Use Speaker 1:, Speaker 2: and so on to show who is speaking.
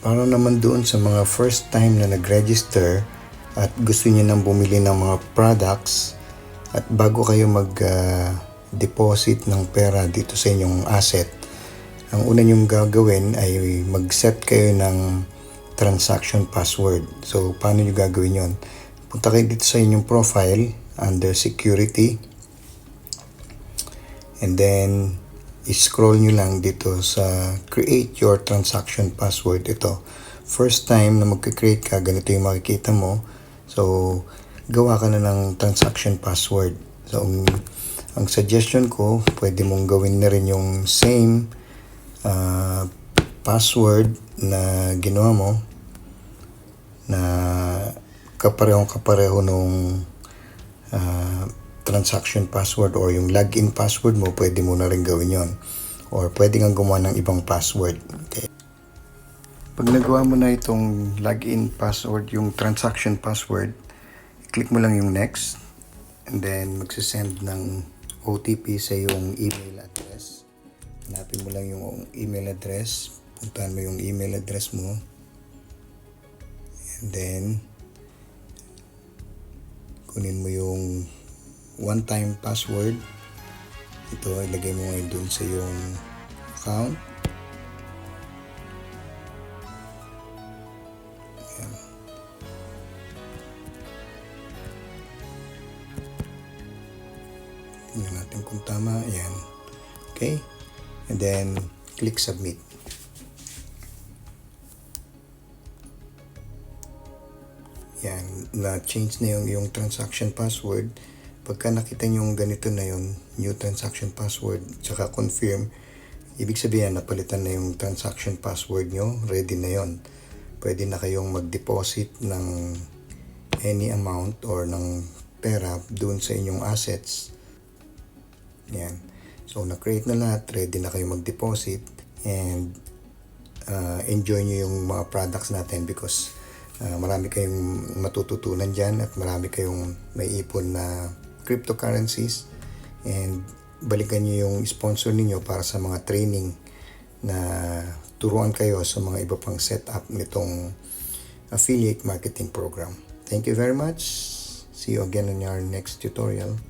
Speaker 1: Para naman doon sa mga first time na nag-register at gusto niyo nang bumili ng mga products at bago kayo mag-deposit ng pera dito sa inyong asset, ang una niyong gagawin ay mag-set kayo ng transaction password. So, paano niyo gagawin yon? Punta kayo dito sa inyong profile under security and then i-scroll nyo lang dito sa create your transaction password. Ito, first time na magka-create ka, ganito yung makikita mo. So, gawa ka na ng transaction password. So, ang suggestion ko, pwede mong gawin na rin yung same password na ginawa mo na kapareho nung transaction password or yung login password mo, pwede mo na rin gawin yon. Or pwede kang gumawa ng ibang password. Okay. Pag nagawa mo na itong login password, yung transaction password, click mo lang yung next and then magsisend ng OTP sa yung email address. Hanapin mo lang yung email address, puntahan mo yung email address mo and then kunin mo yung one-time password. Ito, ilagay mo ngayon dun sa yung account. Ayan. Tingnan natin kung tama. Ayan. Okay. And then, click submit. Yan, na-change na yung transaction password. Pagka nakita nyo yung ganito na yung new transaction password, tsaka confirm, ibig sabihin napalitan na yung transaction password nyo, ready na yon. Pwede na kayong mag-deposit ng any amount or ng pera dun sa inyong assets. Yan. So, na-create na lahat, ready na kayong mag-deposit and enjoy nyo yung mga products natin because marami kayong matututunan dyan at marami kayong may ipon na cryptocurrencies and balikan nyo yung sponsor ninyo para sa mga training na turuan kayo sa mga iba pang setup nitong affiliate marketing program. Thank you very much. See you again in our next tutorial.